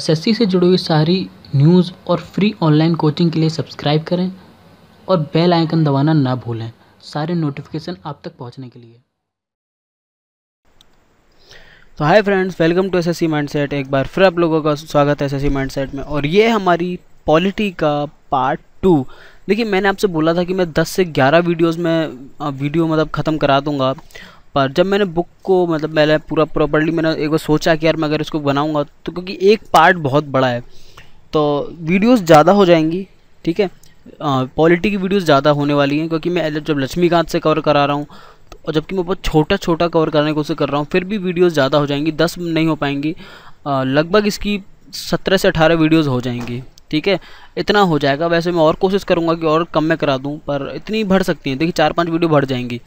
SSC से जुड़ी हुई सारी न्यूज़ और फ्री ऑनलाइन कोचिंग के लिए सब्सक्राइब करें और बेल आइकन दबाना ना भूलें सारे नोटिफिकेशन आप तक पहुंचने के लिए। तो hi friends, welcome to SSC mindset. एक बार फिर आप लोगों का स्वागत है एसएससी माइंडसेट में। और ये हमारी पॉलिटी का पार्ट 2। देखिए, मैंने आपसे बोला था कि मैं 10 से 11 वीडियोस में वीडियो ख़त्म करा दूंगा। पर जब मैंने बुक को पहले पूरा प्रॉपर्ली मैंने एक बार सोचा कि यार मैं अगर इसको बनाऊंगा तो क्योंकि एक पार्ट बहुत बड़ा है तो वीडियोस ज़्यादा हो जाएंगी। ठीक है, पॉलिटी की वीडियोस ज़्यादा होने वाली हैं क्योंकि मैं जब लक्ष्मीकांत से कवर करा रहा हूँ और जबकि मैं बहुत छोटा छोटा कवर करने की कोशिश कर रहा हूँ, फिर भी वीडियोस ज़्यादा हो जाएंगी। 10 नहीं हो पाएंगी, लगभग इसकी 17 से 18 वीडियोस हो जाएंगी। ठीक है, इतना हो जाएगा। वैसे मैं और कोशिश करूँगा कि और कम में करा दूँ, पर इतनी बढ़ सकती हैं। देखिए 4-5 वीडियो बढ़ जाएंगी,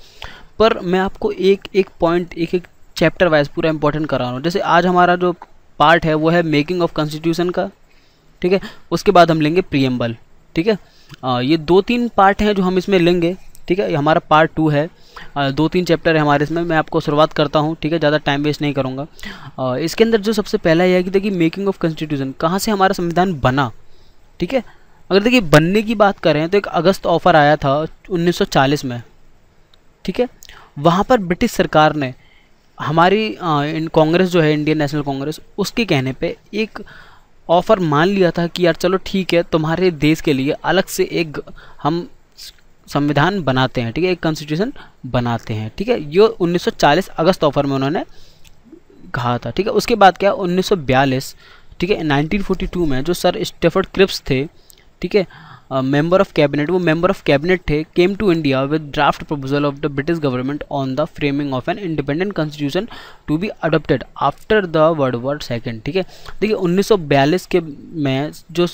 पर मैं आपको एक एक पॉइंट एक एक चैप्टर वाइज पूरा इंपॉर्टेंट करा रहा हूँ। जैसे आज हमारा जो पार्ट है वो है मेकिंग ऑफ कॉन्स्टिट्यूशन का। ठीक है, उसके बाद हम लेंगे प्रीएम्बल। ठीक है, ये 2-3 पार्ट हैं जो हम इसमें लेंगे। ठीक है, ये हमारा पार्ट 2 है। 2-3 चैप्टर है हमारे इसमें। मैं आपको शुरुआत करता हूँ। ठीक है, ज़्यादा टाइम वेस्ट नहीं करूँगा। इसके अंदर जो सबसे पहला यह है कि देखिए मेकिंग ऑफ कॉन्स्टिट्यूशन, कहाँ से हमारा संविधान बना। ठीक है, अगर देखिए बनने की बात करें तो एक अगस्त ऑफर आया था 1940 में। ठीक है, वहाँ पर ब्रिटिश सरकार ने हमारी कांग्रेस जो है इंडियन नेशनल कांग्रेस, उसके कहने पे एक ऑफ़र मान लिया था कि यार चलो ठीक है, तुम्हारे देश के लिए अलग से एक हम संविधान बनाते हैं। ठीक है, एक कॉन्स्टिट्यूशन बनाते हैं। ठीक है, ये 1940 अगस्त ऑफर में उन्होंने कहा था। ठीक है, उसके बाद क्या 1942, ठीक है 1942 में जो सर स्टेफर्ड क्रिप्स थे, ठीक है मेंबर ऑफ कैबिनेट, वो मेंबर ऑफ कैबिनेट थे, came to India with draft proposal of the British government on the framing of an independent constitution to be adopted after the world war second. ठीक है, देखिए 1942 के में जो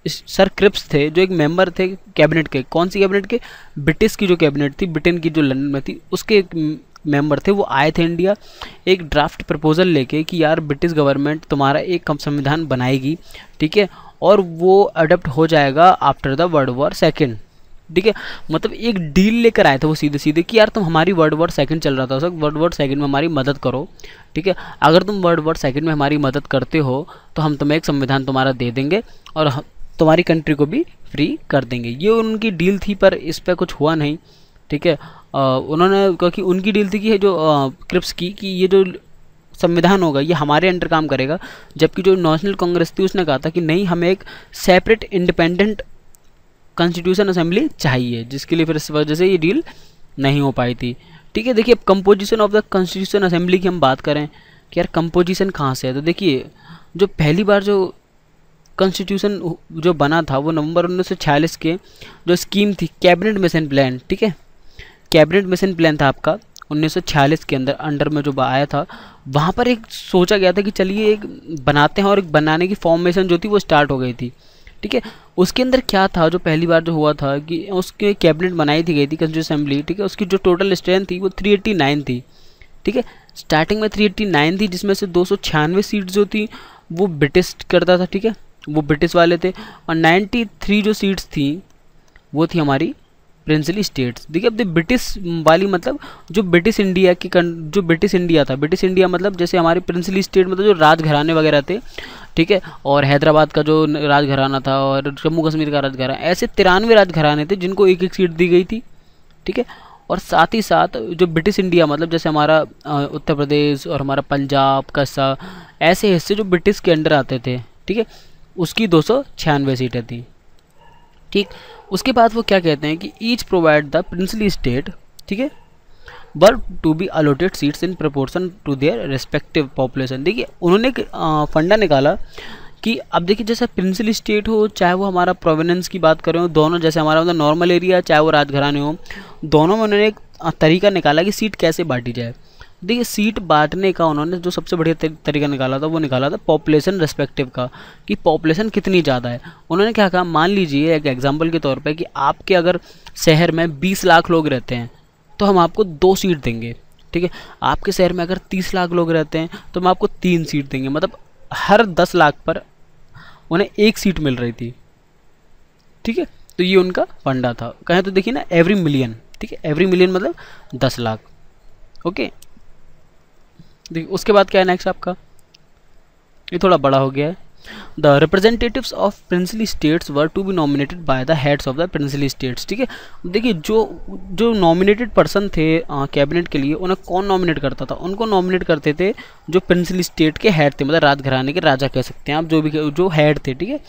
sir Cripps थे, जो एक मेंबर थे कैबिनेट के, कौन सी कैबिनेट के, ब्रिटिश की जो कैबिनेट थी, ब्रिटेन की जो लंदन में थी, उसके एक मेंबर थे। वो आए थे इंडिया एक ड्राफ्ट प्रपोजल लेके कि यार ब्रिटिश गवर्नमेंट तुम्हारा एक संविधान बनाएगी। ठीक है, और वो अडॉप्ट हो जाएगा after the world war second. ठीक है, मतलब एक डील लेकर आए थे वो सीधे सीधे कि यार तुम हमारी वर्ल्ड वॉर सेकंड चल रहा था उस वक्त, वर्ल्ड वॉर सेकंड में हमारी मदद करो। ठीक है, अगर तुम वर्ल्ड वॉर सेकंड में हमारी मदद करते हो तो हम तुम्हें एक संविधान तुम्हारा दे देंगे और तुम्हारी कंट्री को भी फ्री कर देंगे। ये उनकी डील थी, पर इस पर कुछ हुआ नहीं। ठीक है, उन्होंने क्योंकि उनकी डील थी कि जो क्रिप्स की कि ये जो संविधान होगा ये हमारे अंडर काम करेगा, जबकि जो नेशनल कांग्रेस थी उसने कहा था कि नहीं, हमें एक सेपरेट इंडिपेंडेंट कॉन्स्टिट्यूशन असेंबली चाहिए, जिसके लिए फिर इस वजह से ये डील नहीं हो पाई थी। ठीक है, देखिए composition of the constitution assembly की हम बात करें कि यार कंपोजिशन कहाँ से है, तो देखिए जो पहली बार जो कॉन्स्टिट्यूशन जो बना था वो नवंबर 1946 के जो स्कीम थी कैबिनेट मिशन प्लान। ठीक है, कैबिनेट मिशन प्लान था आपका 1946 के अंडर में जो आया था, वहाँ पर एक सोचा गया था कि चलिए एक बनाते हैं, और एक बनाने की फॉर्मेशन जो थी वो स्टार्ट हो गई थी। ठीक है, उसके अंदर क्या था, जो पहली बार जो हुआ था कि उसके कैबिनेट बनाई थी गई थी कॉन्स्टिट्यूशन असेंबली। ठीक है, उसकी जो टोटल स्ट्रेंथ थी वो 389 थी। ठीक है, स्टार्टिंग में 389 थी, जिसमें से 296 सीट जो थी वो ब्रिटिश करता था। ठीक है, वो ब्रिटिश वाले थे, और 93 जो सीट्स थी वो थी हमारी प्रिंसली स्टेट्स। देखिए अब ब्रिटिश वाली मतलब जो ब्रिटिश इंडिया की जो ब्रिटिश इंडिया था, ब्रिटिश इंडिया मतलब जैसे हमारी प्रिंसली स्टेट मतलब जो राजघराने वगैरह थे। ठीक है, और हैदराबाद का जो राजघराना था और जम्मू कश्मीर का राजघराना, ऐसे 93 राजघराने थे जिनको एक एक सीट दी गई थी। ठीक है, और साथ ही साथ जो ब्रिटिश इंडिया मतलब जैसे हमारा उत्तर प्रदेश और हमारा पंजाब का ऐसे हिस्से जो ब्रिटिश के अंडर आते थे। ठीक है, उसकी 296 सीटें थी। ठीक, उसके बाद वो क्या कहते हैं कि each provide the princely state, ठीक है, were to be allotted seats in proportion to their respective population. देखिए उन्होंने फंडा निकाला कि अब देखिए जैसे प्रिंसली स्टेट हो, चाहे वो हमारा प्रोविनेंस की बात करें, दोनों जैसे हमारा मतलब नॉर्मल एरिया, चाहे वो राजघराने हो, दोनों में उन्होंने एक तरीका निकाला कि सीट कैसे बांटी जाए। देखिए सीट बांटने का उन्होंने जो सबसे बढ़िया तरीका निकाला था वो निकाला था पॉपुलेशन रेस्पेक्टिव का, कि पॉपुलेशन कितनी ज़्यादा है। उन्होंने क्या कहा, मान लीजिए एक एग्जांपल के तौर पे कि आपके अगर शहर में 20 लाख लोग रहते हैं तो हम आपको 2 सीट देंगे। ठीक है, आपके शहर में अगर 30 लाख लोग रहते हैं तो हम आपको 3 सीट देंगे। मतलब हर 10 लाख पर उन्हें 1 सीट मिल रही थी। ठीक है, तो ये उनका फंडा था। कहें तो देखिए ना, एवरी मिलियन। ठीक है, एवरी मिलियन मतलब 10 लाख। ओके, देखिए उसके बाद क्या है नेक्स्ट आपका, ये थोड़ा बड़ा हो गया है। The representatives of princely states were to be nominated by the heads of the princely states. ठीक है, देखिए जो नॉमिनेटेड पर्सन थे कैबिनेट के लिए, उन्हें कौन नॉमिनेट करता था? उनको नॉमिनेट करते थे जो प्रिंसली स्टेट के हेड थे, मतलब राजघराने के राजा कह सकते हैं आप, जो हेड थे। ठीक है,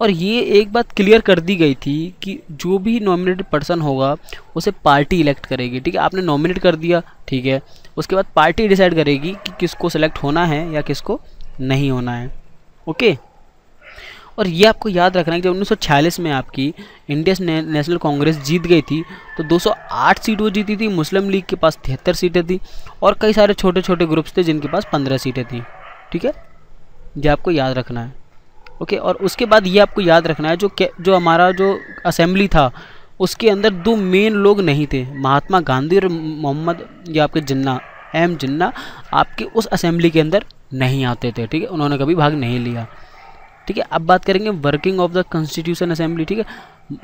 और ये एक बात क्लियर कर दी गई थी कि जो भी नॉमिनेटेड पर्सन होगा उसे पार्टी इलेक्ट करेगी। ठीक है, आपने नॉमिनेट कर दिया, ठीक है, उसके बाद पार्टी डिसाइड करेगी कि किसको सेलेक्ट होना है या किसको नहीं होना है। ओके, और ये आपको याद रखना है कि जब 1946 में आपकी इंडियन नेशनल कांग्रेस जीत गई थी तो 208 सीट वो जीती थी, मुस्लिम लीग के पास 73 सीटें थी और कई सारे छोटे छोटे ग्रुप्स थे जिनके पास 15 सीटें थी। ठीक है, ये आपको याद रखना है। ओके, और उसके बाद ये आपको याद रखना है जो हमारा जो असेंबली था उसके अंदर दो मेन लोग नहीं थे, महात्मा गांधी और मोहम्मद ये आपके जिन्ना, एम जिन्ना आपके उस असेंबली के अंदर नहीं आते थे। ठीक है, उन्होंने कभी भाग नहीं लिया। ठीक है, अब बात करेंगे working of the constitution assembly. ठीक है,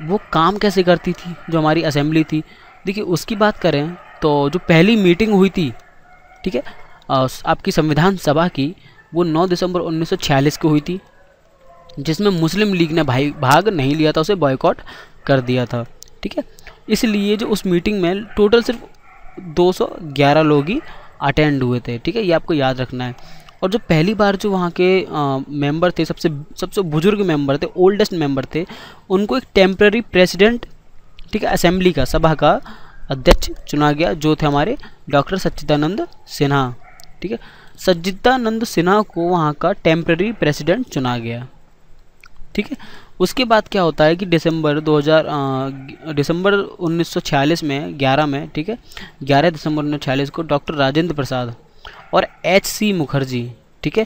वो काम कैसे करती थी जो हमारी असेंबली थी? देखिए, उसकी बात करें तो जो पहली मीटिंग हुई थी, ठीक है, आपकी संविधान सभा की, वो 9 दिसंबर 1946 को हुई थी, जिसमें मुस्लिम लीग ने भाग नहीं लिया था, उसे बॉयकॉट कर दिया था। ठीक है, इसलिए जो उस मीटिंग में टोटल सिर्फ 211 लोग ही अटेंड हुए थे। ठीक है, ये आपको याद रखना है। और जो पहली बार जो वहाँ के मेंबर थे, सबसे बुजुर्ग मेंबर थे, ओल्डेस्ट मेंबर थे, उनको एक टेम्पररी प्रेसिडेंट, ठीक है, असेंबली का, सभा का अध्यक्ष चुना गया, जो थे हमारे डॉक्टर सच्चिदानंद सिन्हा। ठीक है, सच्चिदानंद सिन्हा को वहाँ का टेम्पररी प्रेसिडेंट चुना गया। ठीक है, उसके बाद क्या होता है कि दिसंबर 1946 में 11 में, ठीक है, 11 दिसंबर 1946 को डॉक्टर राजेंद्र प्रसाद और एच.सी. मुखर्जी, ठीक है,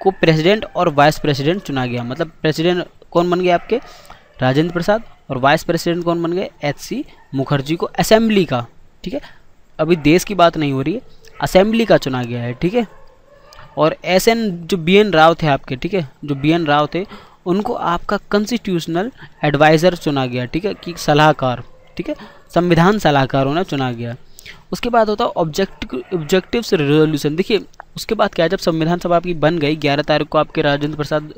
को प्रेसिडेंट और वाइस प्रेसिडेंट चुना गया। मतलब प्रेसिडेंट कौन बन गए आपके? राजेंद्र प्रसाद, और वाइस प्रेसिडेंट कौन बन गए? एच.सी. मुखर्जी को असेंबली का, ठीक है, अभी देश की बात नहीं हो रही है, असेंबली का चुना गया है। ठीक है, और एस.एन. जो बी.एन. राव थे आपके, ठीक है, जो बी.एन. राव थे, उनको आपका कॉन्स्टिट्यूशनल एडवाइज़र चुना गया। ठीक है, कि सलाहकार, ठीक है, संविधान सलाहकार उन्हें चुना गया। उसके बाद होता है ऑब्जेक्टिव्स रेजोल्यूशन। देखिए, उसके बाद क्या है, जब संविधान सभा आपकी बन गई, 11 तारीख को आपके राजेंद्र प्रसाद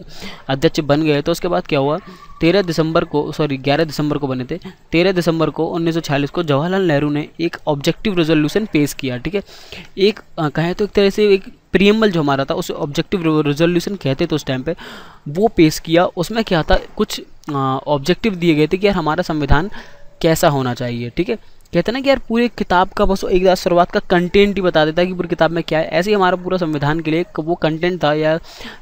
अध्यक्ष बन गए, तो उसके बाद क्या हुआ, 11 दिसंबर को बने थे, 13 दिसंबर को 1946 को जवाहरलाल नेहरू ने एक ऑब्जेक्टिव रेजोल्यूशन पेश किया। ठीक है, एक कहें तो एक तरह से एक प्रीएम्बल जो हमारा था, उसे ऑब्जेक्टिव रेजोल्यूशन कहते थे उस टाइम पे, वो पेश किया। उसमें क्या था, कुछ ऑब्जेक्टिव दिए गए थे कि यार हमारा संविधान कैसा होना चाहिए। ठीक है, कहते हैं ना कि यार पूरी किताब का बस एक शुरुआत का कंटेंट ही बता देता है कि पूरी किताब में क्या है, ऐसे ही हमारा पूरा संविधान के लिए वो कंटेंट था, या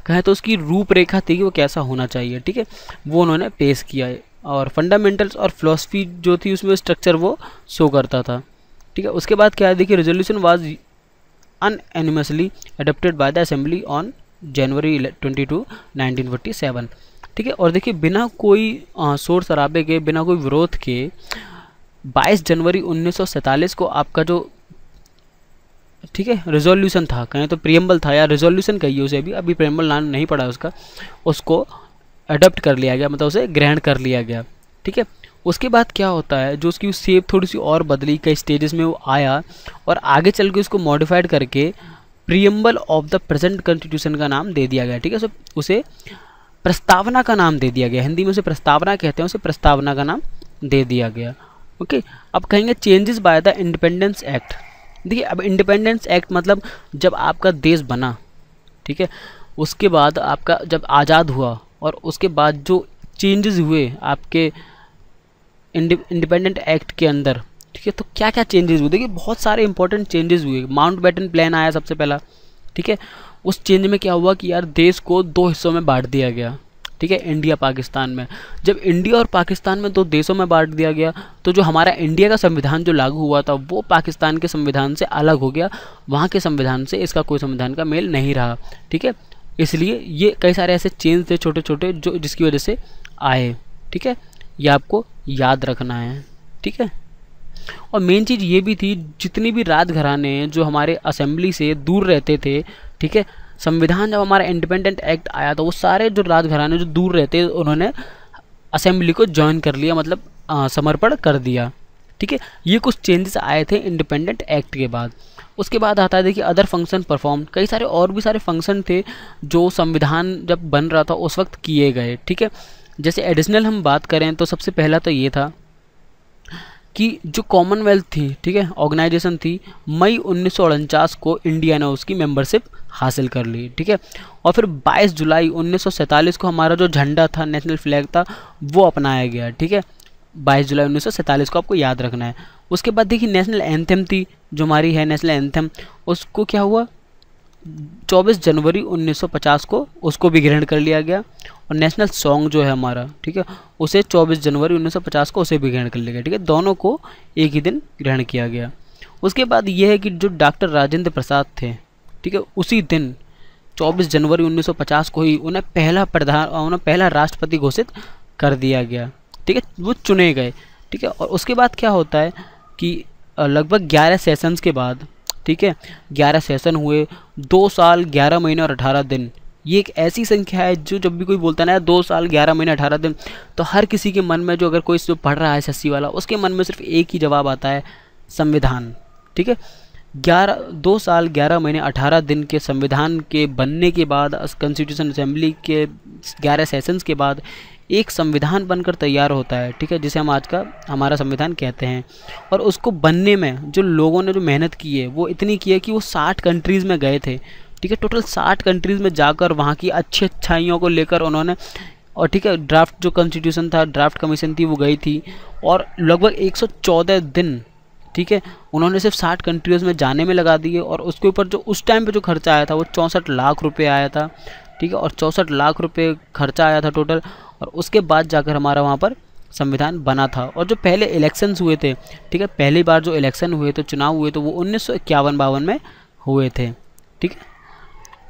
कहें तो उसकी रूपरेखा थी कि वो कैसा होना चाहिए। ठीक है, वो उन्होंने पेश किया है, और फंडामेंटल्स और फिलॉसफी जो थी उसमें स्ट्रक्चर वो शो करता था। ठीक है, उसके बाद क्या है, देखिए, resolution was unanimously adopted by the assembly on January 22, 1947। ठीक है, और देखिए, बिना कोई शोर शराबे के, बिना कोई विरोध के 22 जनवरी 1947 को आपका जो, ठीक है, रेजोल्यूशन था, कहें तो प्रीएम्बल था या रेजोल्यूशन कहिए उसे, अभी प्रीएम्बल नाम नहीं पड़ा उसका, उसको अडॉप्ट कर लिया गया, मतलब उसे ग्रहण कर लिया गया। ठीक है, उसके बाद क्या होता है, जो उसकी शेप थोड़ी सी और बदली, कई स्टेजेस में वो आया, और आगे चल के उसको मॉडिफाइड करके preamble of the present constitution का नाम दे दिया गया। ठीक है, उसे प्रस्तावना का नाम दे दिया गया, हिंदी में उसे प्रस्तावना कहते हैं, उसे प्रस्तावना का नाम दे दिया गया। ओके, अब कहेंगे changes by the independence act. देखिए, अब इंडिपेंडेंस एक्ट मतलब जब आपका देश बना, ठीक है, उसके बाद आपका जब आज़ाद हुआ, और उसके बाद जो चेंजेस हुए आपके इंडिपेंडेंट एक्ट के अंदर, ठीक है, तो क्या क्या चेंजेस हुए? देखिए, बहुत सारे इंपॉर्टेंट चेंजेस हुए। माउंटबेटन प्लान आया सबसे पहला। ठीक है, उस चेंज में क्या हुआ कि यार देश को 2 हिस्सों में बांट दिया गया। ठीक है, इंडिया पाकिस्तान में। जब इंडिया और पाकिस्तान में 2 देशों में बांट दिया गया, तो जो हमारा इंडिया का संविधान जो लागू हुआ था वो पाकिस्तान के संविधान से अलग हो गया, वहाँ के संविधान से इसका कोई संविधान का मेल नहीं रहा। ठीक है, इसलिए ये कई सारे ऐसे चेंज थे छोटे छोटे जो जिसकी वजह से आए। ठीक है, ये आपको याद रखना है। ठीक है, और मेन चीज़ ये भी थी, जितनी भी राजघराने जो हमारे असेंबली से दूर रहते थे, ठीक है, संविधान जब हमारा इंडिपेंडेंट एक्ट आया तो वो सारे जो राजघराने जो दूर रहते उन्होंने असेंबली को ज्वाइन कर लिया, मतलब समर्पण कर दिया। ठीक है, ये कुछ चेंजेस आए थे इंडिपेंडेंट एक्ट के बाद। उसके बाद आता है देखिए अदर फंक्शन परफॉर्म, कई सारे और भी सारे फंक्शन थे जो संविधान जब बन रहा था उस वक्त किए गए। ठीक है, जैसे एडिशनल हम बात करें तो सबसे पहला तो ये था कि जो कॉमनवेल्थ थी, ठीक है, ऑर्गेनाइजेशन थी, मई 1949 को इंडिया ने उसकी मेंबरशिप हासिल कर ली। ठीक है, और फिर 22 जुलाई 1947 को हमारा जो झंडा था, नेशनल फ्लैग था, वो अपनाया गया। ठीक है, 22 जुलाई 1947 को आपको याद रखना है। उसके बाद देखिए नेशनल एंथम थी जो हमारी है नेशनल एंथम, उसको क्या हुआ 24 जनवरी 1950 को उसको भी ग्रहण कर लिया गया। और नेशनल सॉन्ग जो है हमारा, ठीक है, उसे 24 जनवरी 1950 को उसे भी ग्रहण कर लिया गया। ठीक है, दोनों को एक ही दिन ग्रहण किया गया। उसके बाद ये है कि जो डॉक्टर राजेंद्र प्रसाद थे, ठीक है, उसी दिन 24 जनवरी 1950 को ही उन्हें पहला राष्ट्रपति घोषित कर दिया गया। ठीक है, वो चुने गए। ठीक है, और उसके बाद क्या होता है कि लगभग 11 सेशंस के बाद, ठीक है, 11 सेशन हुए, 2 साल 11 महीने और 18 दिन। ये एक ऐसी संख्या है जो जब भी कोई बोलता है ना 2 साल 11 महीने 18 दिन, तो हर किसी के मन में, जो अगर कोई जो पढ़ रहा है एसएससी वाला, उसके मन में सिर्फ एक ही जवाब आता है, संविधान। ठीक है, 2 साल 11 महीने 18 दिन के संविधान के बनने के बाद, कॉन्स्टिट्यूशन असेंबली के 11 सेशंस के बाद एक संविधान बनकर तैयार होता है। ठीक है, जिसे हम आज का हमारा संविधान कहते हैं। और उसको बनने में जो लोगों ने जो मेहनत की है वो इतनी की है कि वो 60 कंट्रीज़ में गए थे। ठीक है, टोटल 60 कंट्रीज़ में जाकर वहाँ की अच्छी अच्छाइयों को लेकर उन्होंने, और ठीक है, ड्राफ्ट जो कॉन्स्टिट्यूशन था, ड्राफ्ट कमीशन थी, वो गई थी और लगभग 114 दिन, ठीक है, उन्होंने सिर्फ 60 कंट्रीज़ में जाने में लगा दिए। और उसके ऊपर जो उस टाइम पे जो खर्चा आया था वो 64 लाख रुपए आया था। ठीक है, और 64 लाख रुपए खर्चा आया था टोटल। और उसके बाद जाकर हमारा वहाँ पर संविधान बना था। और जो पहले इलेक्शंस हुए थे, ठीक है, पहली बार जो इलेक्शन हुए थे, चुनाव हुए, तो वो 1951-52 में हुए थे। ठीक है,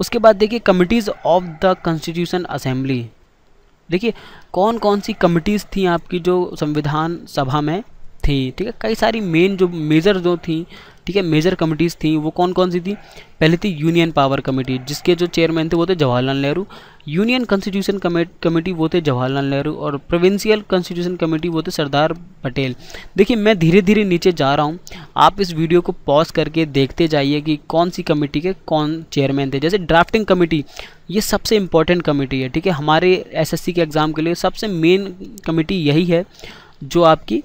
उसके बाद देखिए committees of the constitution assembly. देखिए कौन कौन सी कमिटीज़ थी आपकी जो संविधान सभा में थी। ठीक है, कई सारी मेजर जो थी, ठीक है, मेजर कमिटीज़ थी, वो कौन कौन सी थी। पहले थी यूनियन पावर कमेटी, जिसके जो चेयरमैन थे वो थे Jawaharlal Nehru. Union constitution committee वो थे जवाहरलाल नेहरू। और प्रोविंशियल कॉन्स्टिट्यूशन कमेटी वो थे सरदार पटेल। देखिए मैं धीरे धीरे नीचे जा रहा हूँ, आप इस वीडियो को पॉज करके देखते जाइए कि कौन सी कमेटी के कौन चेयरमैन थे। जैसे ड्राफ्टिंग कमेटी, ये सबसे इंपॉर्टेंट कमेटी है। ठीक है, हमारे एसएससी के एग्ज़ाम के लिए सबसे मेन कमेटी यही है जो आपकी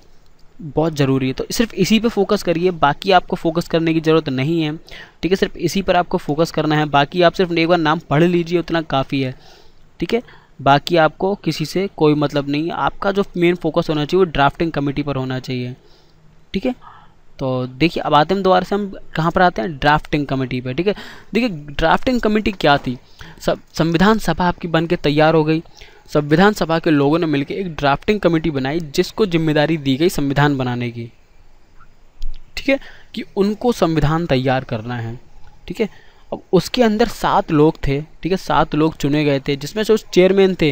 बहुत ज़रूरी है। तो सिर्फ इसी पे फोकस करिए, बाकी आपको फोकस करने की ज़रूरत नहीं है। ठीक है, सिर्फ इसी पर आपको फोकस करना है। बाकी आप सिर्फ एक बार नाम पढ़ लीजिए, उतना काफ़ी है। ठीक है, बाकी आपको किसी से कोई मतलब नहीं है। आपका जो मेन फोकस होना चाहिए वो ड्राफ्टिंग कमेटी पर होना चाहिए। ठीक है, तो देखिए अब आते हैं दोबारा से, हम कहाँ पर आते हैं, ड्राफ्टिंग कमेटी पर। ठीक है, देखिए ड्राफ्टिंग कमेटी क्या थी। संविधान सभा आपकी बन के तैयार हो गई। संविधान सभा के लोगों ने मिलकर एक ड्राफ्टिंग कमेटी बनाई, जिसको जिम्मेदारी दी गई संविधान बनाने की। ठीक है, कि उनको संविधान तैयार करना है। ठीक है, अब उसके अंदर 7 लोग थे। ठीक है, 7 लोग चुने गए थे, जिसमें से उस चेयरमैन थे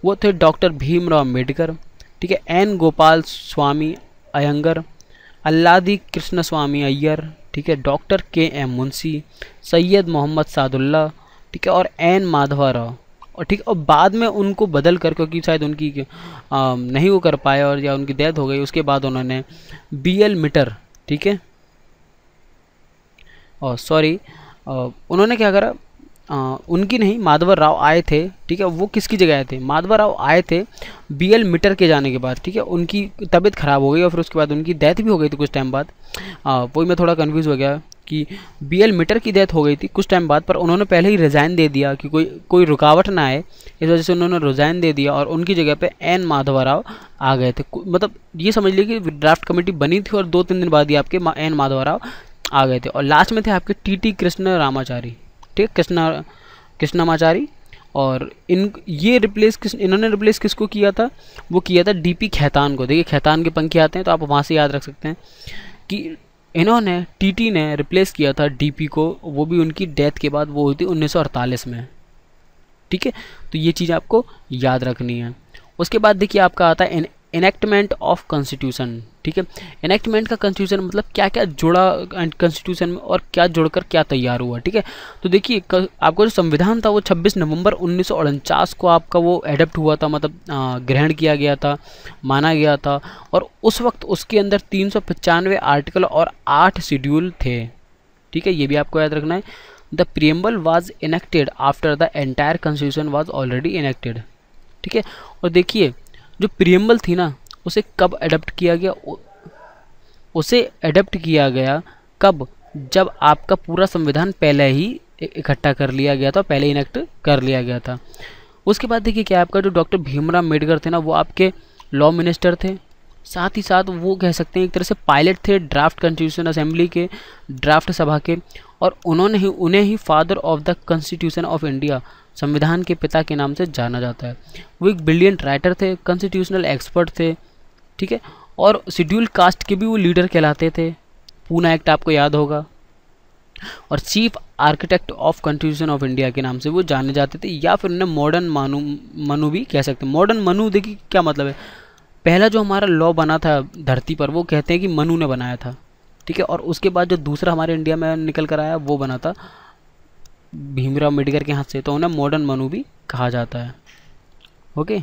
वो थे डॉक्टर भीमराव अम्बेडकर। ठीक है, एन गोपाल स्वामी अयंगर, अल्लादी कृष्ण स्वामी अय्यर, ठीक है, डॉक्टर के.एम. मुंशी, सैयद मोहम्मद सादुल्ला, ठीक है, और एन माधवा राव। और ठीक, और बाद में उनको बदल कर, क्योंकि शायद उनकी नहीं वो कर पाए और या उनकी डेथ हो गई, उसके बाद उन्होंने बी.एल. मिटर, ठीक है, और सॉरी उन्होंने क्या करा, उनकी नहीं, माधवा राव आए थे। ठीक है, वो किसकी जगह आए थे, माधवा राव आए थे बी.एल. मिटर के जाने के बाद। ठीक है, उनकी तबीयत ख़राब हो गई और फिर उसके बाद उनकी डेथ भी हो गई थी कुछ टाइम बाद। वही मैं थोड़ा कन्फ्यूज़ हो गया कि बी.एल. मिटर की डेथ हो गई थी कुछ टाइम बाद, पर उन्होंने पहले ही रिज़ाइन दे दिया कि कोई रुकावट ना आए, इस वजह से उन्होंने रिज़ाइन दे दिया और उनकी जगह पे एन माधवा राव आ गए थे। मतलब ये समझ लीजिए कि ड्राफ्ट कमेटी बनी थी और 2-3 दिन बाद ही आपके एन माधवा राव आ गए थे। और लास्ट में थे आपके टी.टी. कृष्ण रामाचारी। ठीक, कृष्णमाचारी। और इन्होंने रिप्लेस किसको किया था, वो किया था डी.पी. खैतान को। देखिए खैतान के पंखे आते हैं तो आप वहाँ से याद रख सकते हैं कि इन्होंने टीटी ने रिप्लेस किया था डीपी को, वो भी उनकी डेथ के बाद, वो हुई थी 1948 में। ठीक है, तो ये चीज़ आपको याद रखनी है। उसके बाद देखिए आपका आता है इनएक्टमेंट ऑफ कॉन्स्टिट्यूशन। ठीक है। एनेक्टमेंट का कॉन्स्टिट्यूशन मतलब क्या क्या जुड़ा कॉन्स्टिट्यूशन में और क्या जुड़कर क्या तैयार हुआ, ठीक है। तो देखिए आपका जो संविधान था वो 26 नवंबर 1949 को आपका वो एडप्ट हुआ था, मतलब ग्रहण किया गया था, माना गया था। और उस वक्त उसके अंदर 395 आर्टिकल और 8 शेड्यूल थे, ठीक है। ये भी आपको याद रखना है। The preamble was enacted after the entire constitution was already enacted, ठीक है। और देखिए जो प्रियम्बल थी ना, उसे कब अडॉप्ट किया गया, उसे अडॉप्ट किया गया कब, जब आपका पूरा संविधान पहले ही इकट्ठा कर लिया गया था, पहले इनेक्ट कर लिया गया था। उसके बाद देखिए क्या आपका जो डॉक्टर भीमराव अम्बेडकर थे ना, वो आपके लॉ मिनिस्टर थे, साथ ही साथ वो कह सकते हैं एक तरह से पायलट थे ड्राफ्ट कॉन्स्टिट्यूशन असेंबली के, ड्राफ्ट सभा के। और उन्हें ही father of the constitution of India, संविधान के पिता के नाम से जाना जाता है। वो एक ब्रिलियंट राइटर थे, कॉन्स्टिट्यूशनल एक्सपर्ट थे, ठीक है। और शेड्यूल कास्ट के भी वो लीडर कहलाते थे, पूना एक्ट आपको याद होगा। और chief architect of constitution of India के नाम से वो जाने जाते थे, या फिर उन्हें मॉडर्न मनु भी कह सकते हैं। मॉडर्न मनु देखिए क्या मतलब है, पहला जो हमारा लॉ बना था धरती पर वो कहते हैं कि मनु ने बनाया था, ठीक है। और उसके बाद जो दूसरा हमारे इंडिया में निकल कर आया वो बना था भीमराव अम्बेडकर के हाथ से, तो उन्हें मॉडर्न मनु भी कहा जाता है, ओके।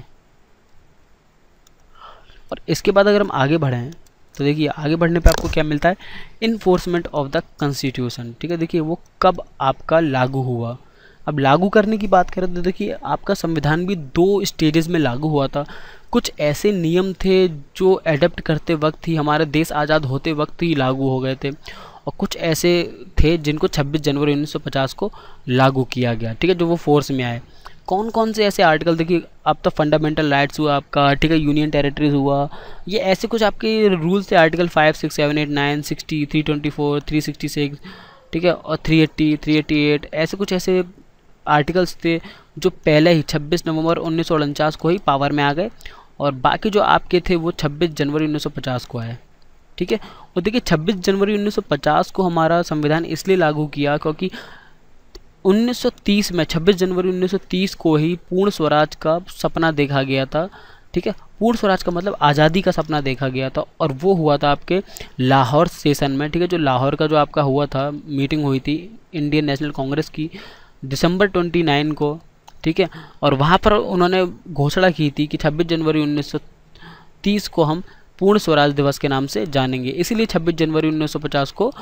और इसके बाद अगर हम आगे बढ़ें तो देखिए आगे बढ़ने पे आपको क्या मिलता है, इन्फोर्समेंट ऑफ द कॉन्स्टिट्यूशन, ठीक है। देखिए वो कब आपका लागू हुआ। अब लागू करने की बात करें तो देखिए आपका संविधान भी 2 स्टेजेस में लागू हुआ था। कुछ ऐसे नियम थे जो एडप्ट करते वक्त ही, हमारे देश आज़ाद होते वक्त ही लागू हो गए थे, और कुछ ऐसे थे जिनको 26 जनवरी 1950 को लागू किया गया, ठीक है, जो वो फोर्स में आए। कौन कौन से ऐसे आर्टिकल देखिए, अब तो फंडामेंटल राइट्स हुआ आपका, ठीक है, यूनियन टेरिटरीज हुआ, ये ऐसे कुछ आपके रूल्स थे। आर्टिकल 5, 6, 7, 8, 9, 60, 324, 366, ठीक है, और 380, 388, ऐसे कुछ ऐसे आर्टिकल्स थे जो पहले ही 26 नवंबर 1949 को ही पावर में आ गए, और बाकी जो आपके थे वो 26 जनवरी 1950 को आए, ठीक है। और देखिए 26 जनवरी 1950 को हमारा संविधान इसलिए लागू किया क्योंकि 1930 में 26 जनवरी 1930 को ही पूर्ण स्वराज का सपना देखा गया था, ठीक है। पूर्ण स्वराज का मतलब आज़ादी का सपना देखा गया था, और वो हुआ था आपके लाहौर सेशन में, ठीक है। जो लाहौर का जो आपका हुआ था, मीटिंग हुई थी इंडियन नेशनल कांग्रेस की दिसंबर 29 को, ठीक है। और वहाँ पर उन्होंने घोषणा की थी कि 26 जनवरी 1930 को हम पूर्ण स्वराज दिवस के नाम से जानेंगे, इसीलिए 26 जनवरी 1950 को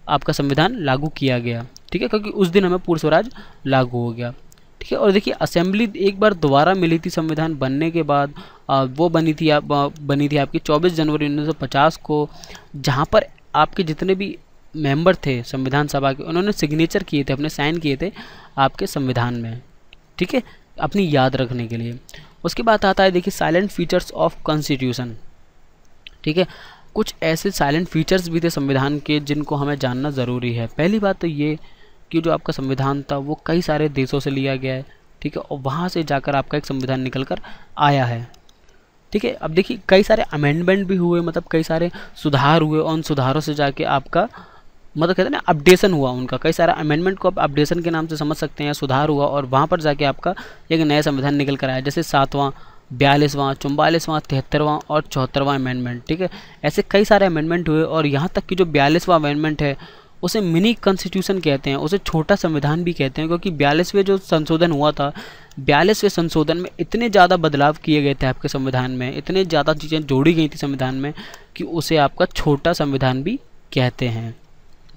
आपका संविधान लागू किया गया, ठीक है, क्योंकि उस दिन हमें पूर्ण स्वराज लागू हो गया, ठीक है। और देखिए असेंबली एक बार दोबारा मिली थी संविधान बनने के बाद, वो बनी थी आपकी 24 जनवरी 1950 को, जहाँ पर आपके जितने भी मेंबर थे संविधान सभा के, उन्होंने सिग्नेचर किए थे, अपने साइन किए थे आपके संविधान में, ठीक है, अपनी याद रखने के लिए। उसके बाद आता है देखिए साइलेंट फीचर्स ऑफ कॉन्स्टिट्यूशन, ठीक है। कुछ ऐसे साइलेंट फीचर्स भी थे संविधान के जिनको हमें जानना ज़रूरी है। पहली बात तो ये कि जो आपका संविधान था वो कई सारे देशों से लिया गया है, ठीक है, और वहाँ से जाकर आपका एक संविधान निकल कर आया है, ठीक है। अब देखिए कई सारे अमेंडमेंट भी हुए, मतलब कई सारे सुधार हुए, और उन सुधारों से जाके आपका मतलब कहते हैं ना अपडेशन हुआ उनका, कई सारा अमेंडमेंट को आप अपडेशन के नाम से समझ सकते हैं, सुधार हुआ, और वहाँ पर जाके आपका एक नया संविधान निकल कर आया, जैसे 7वां, 42वां, 44वां, 73वां और 74वां अमेंडमेंट, ठीक है। ऐसे कई सारे अमेंडमेंट हुए, और यहाँ तक कि जो 42वां अमेंडमेंट है उसे मिनी कॉन्स्टिट्यूशन कहते हैं, उसे छोटा संविधान भी कहते हैं, क्योंकि 42वें जो संशोधन हुआ था, 42वें संशोधन में इतने ज़्यादा बदलाव किए गए थे आपके संविधान में, इतने ज़्यादा चीज़ें जोड़ी गई थी संविधान में कि उसे आपका छोटा संविधान भी कहते हैं,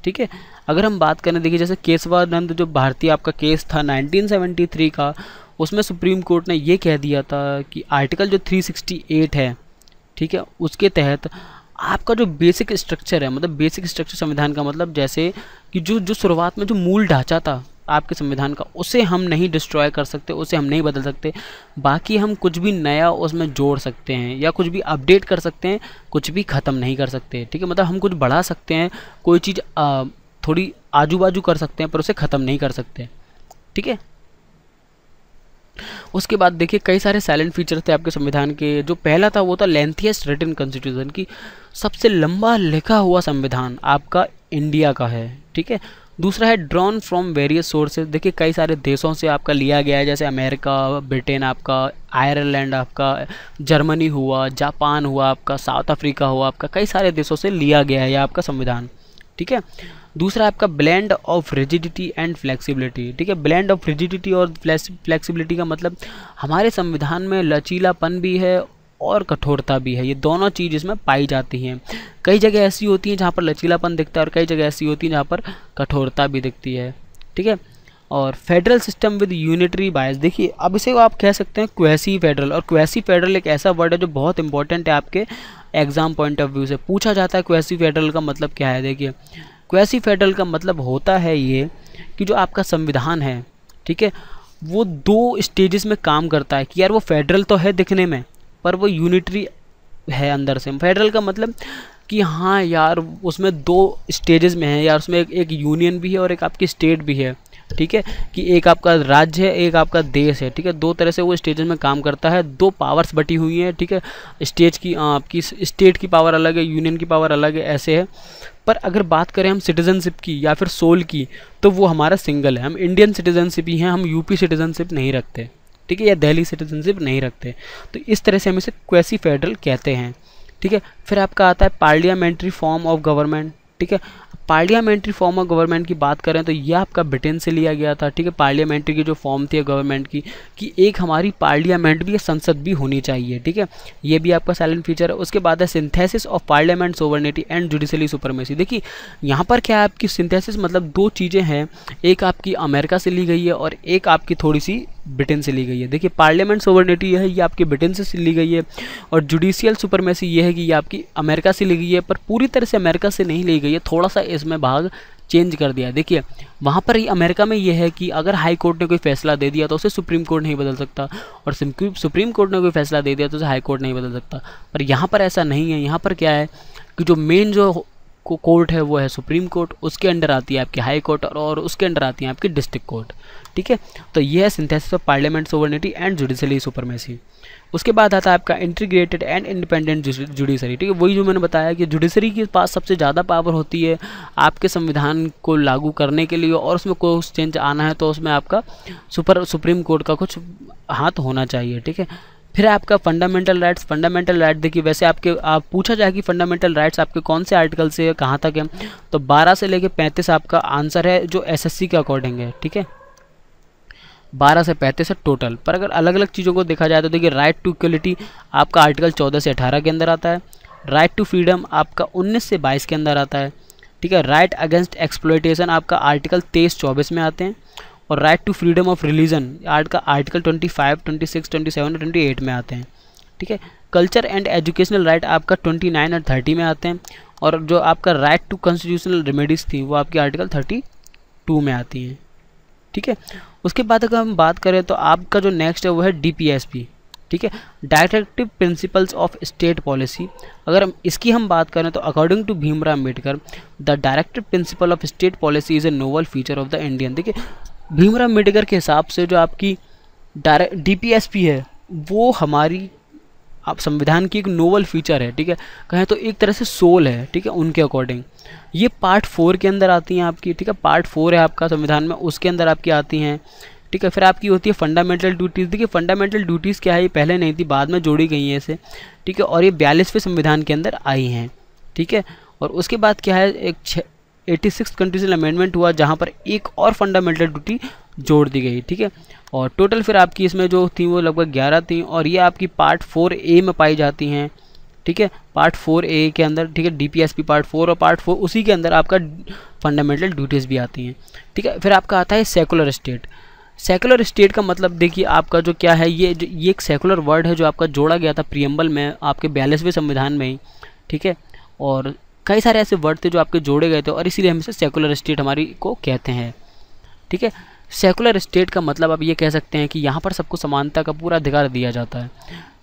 ठीक है। अगर हम बात करें देखिए जैसे केशवानंद जो भारतीय आपका केस था 1973 का, उसमें सुप्रीम कोर्ट ने ये कह दिया था कि आर्टिकल जो 368 है, ठीक है, उसके तहत आपका जो बेसिक स्ट्रक्चर है, मतलब बेसिक स्ट्रक्चर संविधान का मतलब जैसे कि जो शुरुआत में जो मूल ढांचा था आपके संविधान का, उसे हम नहीं डिस्ट्रॉय कर सकते, उसे हम नहीं बदल सकते। बाकी हम कुछ भी नया उसमें जोड़ सकते हैं या कुछ भी अपडेट कर सकते हैं, कुछ भी ख़त्म नहीं कर सकते, ठीक है। मतलब हम कुछ बढ़ा सकते हैं, कोई चीज़ थोड़ी आजू बाजू कर सकते हैं, पर उसे ख़त्म नहीं कर सकते, ठीक है। उसके बाद देखिए कई सारे साइलेंट फीचर थे आपके संविधान के। जो पहला था वो था लेंथीएस्ट रिटन कॉन्स्टिट्यूशन की, सबसे लंबा लिखा हुआ संविधान आपका इंडिया का है, ठीक है। दूसरा है ड्रॉन फ्रॉम वेरियस सोर्सेज। देखिए कई सारे देशों से आपका लिया गया है, जैसे अमेरिका, ब्रिटेन, आपका आयरलैंड, आपका जर्मनी हुआ, जापान हुआ, आपका साउथ अफ्रीका हुआ, आपका कई सारे देशों से लिया गया है यह आपका संविधान। ठीक है। दूसरा आपका blend of rigidity and flexibility. ठीक है, ब्लेंड ऑफ रिजिडिटी और फ्लेक्सिबिलिटी का मतलब हमारे संविधान में लचीलापन भी है और कठोरता भी है, ये दोनों चीज़ इसमें पाई जाती हैं। कई जगह ऐसी होती हैं जहाँ पर लचीलापन दिखता है और कई जगह ऐसी होती है जहाँ पर कठोरता भी दिखती है। ठीक है। और फेडरल सिस्टम विद यूनिटरी बायस। देखिए अब इसे आप कह सकते हैं क्वेसी फेडरल, और क्वेसी फेडरल एक ऐसा वर्ड है जो बहुत इंपॉर्टेंट है, आपके एग्जाम पॉइंट ऑफ व्यू से पूछा जाता है क्वेसी फेडरल का मतलब क्या है। देखिए क्वेसी फेडरल का मतलब होता है ये कि जो आपका संविधान है, ठीक है, वो दो स्टेजेस में काम करता है कि यार वो फेडरल तो है दिखने में पर वो यूनिटरी है अंदर से। फेडरल का मतलब कि हाँ यार उसमें दो स्टेजेस में है यार, उसमें एक यूनियन भी है और एक आपकी स्टेट भी है। ठीक है, कि एक आपका राज्य है, एक आपका देश है। ठीक है, दो तरह से वो स्टेजेस में काम करता है, दो पावर्स बटी हुई हैं। ठीक है, स्टेज की आपकी स्टेट की पावर अलग है, यूनियन की पावर अलग है, ऐसे है। पर अगर बात करें हम सिटीजनशिप की या फिर सोल की, तो वो हमारा सिंगल है। हम इंडियन सिटीजनशिप ही हैं, हम यूपी सिटीजनशिप नहीं रखते। ठीक है, या दिल्ली सिटीजनशिप नहीं रखते। तो इस तरह से हम इसे क्वेसी फेडरल कहते हैं। ठीक है, फिर आपका आता है पार्लियामेंट्री फॉर्म ऑफ गवर्नमेंट। ठीक है, पार्लियामेंट्री फॉर्म ऑफ गवर्नमेंट की बात करें तो यह आपका ब्रिटेन से लिया गया था। ठीक है, पार्लियामेंट्री की जो फॉर्म थी गवर्नमेंट की, कि एक हमारी पार्लियामेंट भी, संसद भी होनी चाहिए। ठीक है, ये भी आपका साइलेंट फीचर है। उसके बाद है synthesis of parliament sovereignty and judiciary supremacy. देखिए यहाँ पर क्या है, आपकी सिंथेसिस मतलब दो चीज़ें हैं, एक आपकी अमेरिका से ली गई है और एक आपकी थोड़ी सी ब्रिटेन से ली गई है। देखिए पार्लियामेंट सोवर्निटी है, ये आपकी ब्रिटेन से ली गई है, और जुडिशियल सुपरमेसी ये है कि ये आपकी अमेरिका से ली गई है, पर पूरी तरह से अमेरिका से नहीं ली गई है, थोड़ा सा इसमें भाग चेंज कर दिया है। देखिए वहाँ पर अमेरिका में ये है कि अगर हाई कोर्ट ने कोई फैसला दे दिया तो उसे सुप्रीम कोर्ट नहीं बदल सकता, और सुप्रीम कोर्ट ने कोई फैसला दे दिया तो उसे हाई कोर्ट नहीं बदल सकता। पर यहाँ पर ऐसा नहीं है। यहाँ पर क्या है कि जो मेन जो कोर्ट है वो है सुप्रीम कोर्ट, उसके अंडर आती है आपकी हाई कोर्ट, और उसके अंडर आती है आपकी डिस्ट्रिक्ट कोर्ट। ठीक है, तो ये है synthesis of parliament sovereignty and judiciary supremacy. उसके बाद आता है आपका इंटीग्रेटेड एंड इंडिपेंडेंट जुडिशरी। ठीक है, वही जो मैंने बताया कि जुडिशरी के पास सबसे ज़्यादा पावर होती है आपके संविधान को लागू करने के लिए, और उसमें कुछ चेंज आना है तो उसमें आपका सुप्रीम कोर्ट का कुछ हाथ होना चाहिए। ठीक है, फिर आपका फंडामेंटल राइट्स। फंडामेंटल राइट देखिए वैसे आप पूछा जाए कि फंडामेंटल राइट्स आपके कौन से आर्टिकल से कहाँ तक है, तो 12 से लेकर 35 आपका आंसर है जो एसएससी के अकॉर्डिंग है। ठीक है, 12 से 35 है टोटल। पर अगर अलग अलग चीज़ों को देखा जाए तो देखिए राइट टू इक्वलिटी आपका आर्टिकल 14 से 18 के अंदर आता है। राइट टू फ्रीडम आपका 19 से 22 के अंदर आता है। ठीक है, राइट अगेंस्ट एक्सप्लॉयटेशन आपका आर्टिकल 23-24 में आते हैं, और right to freedom of religion का आर्टिकल 25, 26, 27 और 28 में आते हैं। ठीक है, कल्चर एंड एजुकेशनल राइट आपका 29 और 30 में आते हैं, और जो आपका राइट टू कॉन्स्टिट्यूशनल रेमेडीज थी वो आपकी आर्टिकल 32 में आती हैं। ठीक है, उसके बाद अगर हम बात करें तो आपका जो नेक्स्ट है वो है डीपीएसपी। ठीक है, directive principles of state policy. अगर इसकी हम बात करें तो according to Bhimrao Ambedkar the directive principle of state policy is a novel feature of the Indian. देखिए भीमराव अम्बेडकर के हिसाब से जो आपकी डीपीएसपी है वो हमारी आप संविधान की एक नोवल फीचर है। ठीक है, कहें तो एक तरह से सोल है। ठीक है, उनके अकॉर्डिंग ये पार्ट 4 के अंदर आती हैं आपकी। ठीक है, पार्ट 4 है आपका संविधान में, उसके अंदर आपकी आती हैं। ठीक है, फिर आपकी होती है फंडामेंटल ड्यूटीज़। देखिए फंडामेंटल ड्यूटीज़ क्या है, ये पहले नहीं थी, बाद में जोड़ी गई हैं इसे। ठीक है, और ये 42वें संविधान के अंदर आई हैं। ठीक है, और उसके बाद क्या है, एक 86 कॉन्स्टिट्यूशनल अमेंडमेंट हुआ जहाँ पर एक और फंडामेंटल ड्यूटी जोड़ दी गई। ठीक है, और टोटल फिर आपकी इसमें जो थी वो लगभग 11 थी, और ये आपकी पार्ट 4A में पाई जाती हैं। ठीक है, पार्ट 4A के अंदर। ठीक है, डीपीएसपी पार्ट 4 और पार्ट 4 उसी के अंदर आपका फंडामेंटल ड्यूटीज़ भी आती हैं। ठीक है, फिर आपका आता है सेकुलर स्टेट। सेकुलर स्टेट का मतलब देखिए आपका जो क्या है, ये एक सेकुलर वर्ड है जो आपका जोड़ा गया था प्रियम्बल में आपके 42वें संविधान में ही। ठीक है, और कई सारे ऐसे वर्ड थे जो आपके जोड़े गए थे, और इसीलिए हम इसे सेकुलर स्टेट हमारी को कहते हैं। ठीक है, सेकुलर स्टेट का मतलब आप ये कह सकते हैं कि यहाँ पर सबको समानता का पूरा अधिकार दिया जाता है।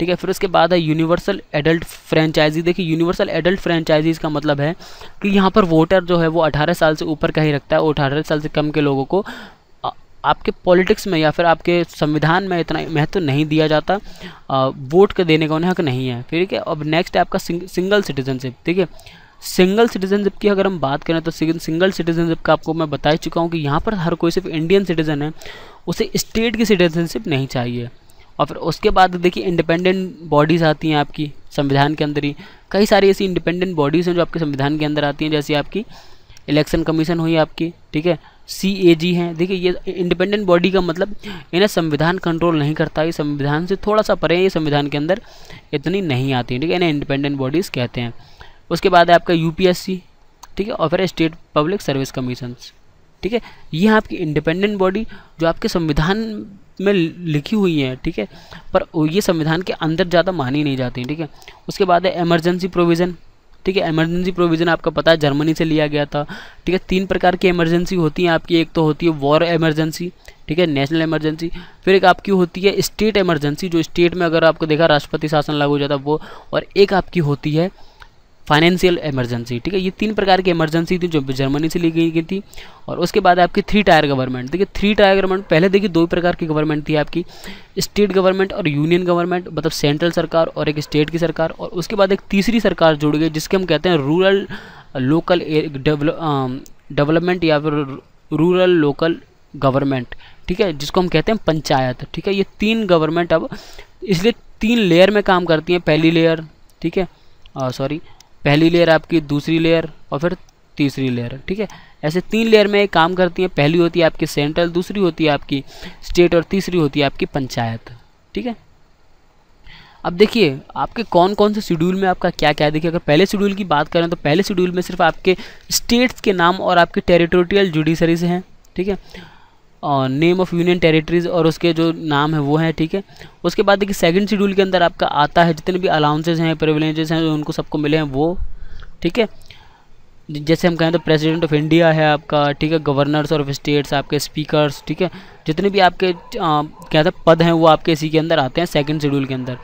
ठीक है, फिर उसके बाद है यूनिवर्सल एडल्ट फ्रेंचाइजी। देखिए यूनिवर्सल एडल्ट फ्रेंचाइजीज का मतलब है कि यहाँ पर वोटर जो है वो 18 साल से ऊपर का ही रखता है, 18 साल से कम के लोगों को आपके पॉलिटिक्स में या फिर आपके संविधान में इतना महत्व नहीं दिया जाता, वोट का देने का उन्हें हक नहीं है। फिर ठीक है, अब नेक्स्ट है आपका सिंगल सिटीजनशिप। ठीक है, सिंगल सिटीजनशिप की अगर हम बात करें तो सिंगल सिटीजनशिप का आपको मैं बता ही चुका हूँ कि यहाँ पर हर कोई सिर्फ इंडियन सिटीजन है, उसे स्टेट की सिटीजनशिप नहीं चाहिए। और फिर उसके बाद देखिए इंडिपेंडेंट बॉडीज़ आती हैं आपकी संविधान के अंदर ही, कई सारी ऐसी इंडिपेंडेंट बॉडीज़ हैं जो आपके संविधान के अंदर आती हैं, जैसे आपकी इलेक्शन कमीशन हुई आपकी, ठीक है, CAG हैं। देखिए ये इंडिपेंडेंट बॉडी का मतलब इन्हें संविधान कंट्रोल नहीं करता, ये संविधान से थोड़ा सा परे, ये संविधान के अंदर इतनी नहीं आती है, ठीक है, इन्हें इंडिपेंडेंट बॉडीज़ कहते हैं। उसके बाद है आपका UPSC, ठीक है, और फिर स्टेट पब्लिक सर्विस कमीशंस, ठीक है, ये आपकी इंडिपेंडेंट बॉडी जो आपके संविधान में लिखी हुई है, ठीक है, पर ये संविधान के अंदर ज़्यादा मानी नहीं जाती, ठीक है। उसके बाद है इमरजेंसी प्रोविज़न, ठीक है, इमरजेंसी प्रोविज़न आपका पता है जर्मनी से लिया गया था, ठीक है। 3 प्रकार की इमरजेंसी होती हैं आपकी, एक तो होती है वॉर इमरजेंसी, ठीक है, नेशनल इमरजेंसी, फिर एक आपकी होती है स्टेट इमरजेंसी, जो स्टेट में अगर आपको देखा राष्ट्रपति शासन लागू हो जाता है वो, और एक आपकी होती है फाइनेंशियल इमरजेंसी, ठीक है। ये 3 प्रकार की इमरजेंसी थी जो जर्मनी से ली गई थी। और उसके बाद आपकी 3 टायर गवर्नमेंट, देखिए 3 टायर गवर्नमेंट, पहले देखिए 2 प्रकार की गवर्नमेंट थी आपकी, स्टेट गवर्नमेंट और यूनियन गवर्नमेंट, मतलब सेंट्रल सरकार और एक स्टेट की सरकार। और उसके बाद एक तीसरी सरकार जुड़ गई जिसके हम कहते हैं रूरल लोकल डेवलपमेंट या फिर रूरल लोकल गवर्नमेंट, ठीक है, जिसको हम कहते हैं पंचायत, ठीक है। ये 3 गवर्नमेंट अब इसलिए 3 लेयर में काम करती हैं, पहली लेयर, ठीक है, पहली लेयर आपकी, दूसरी लेयर और फिर तीसरी लेयर, ठीक है। ऐसे 3 लेयर में काम करती हैं, पहली होती है आपकी सेंट्रल, दूसरी होती है आपकी स्टेट और तीसरी होती है आपकी पंचायत, ठीक है। अब देखिए आपके कौन कौन से शेड्यूल में आपका क्या क्या है। देखिए अगर पहले शेड्यूल की बात करें तो पहले शेड्यूल में सिर्फ आपके स्टेट्स के नाम और आपके टेरिटोरियल जुडिशरीज हैं, ठीक है, और नेम ऑफ यूनियन टेरिटरीज और उसके जो नाम है वो हैं, ठीक है। उसके बाद देखिए सेकंड शेड्यूल के अंदर आपका आता है जितने भी अलाउंसेज हैं, प्रिविलेजेस हैं जो उनको सबको मिले हैं वो, ठीक है। जैसे हम कहें तो प्रेसिडेंट ऑफ इंडिया है आपका, ठीक है, गवर्नर्स ऑफ स्टेट्स, आपके स्पीकर्स, ठीक है, जितने भी आपके क्या था पद हैं वो आपके इसी के अंदर आते हैं सेकंड शेड्यूल के अंदर।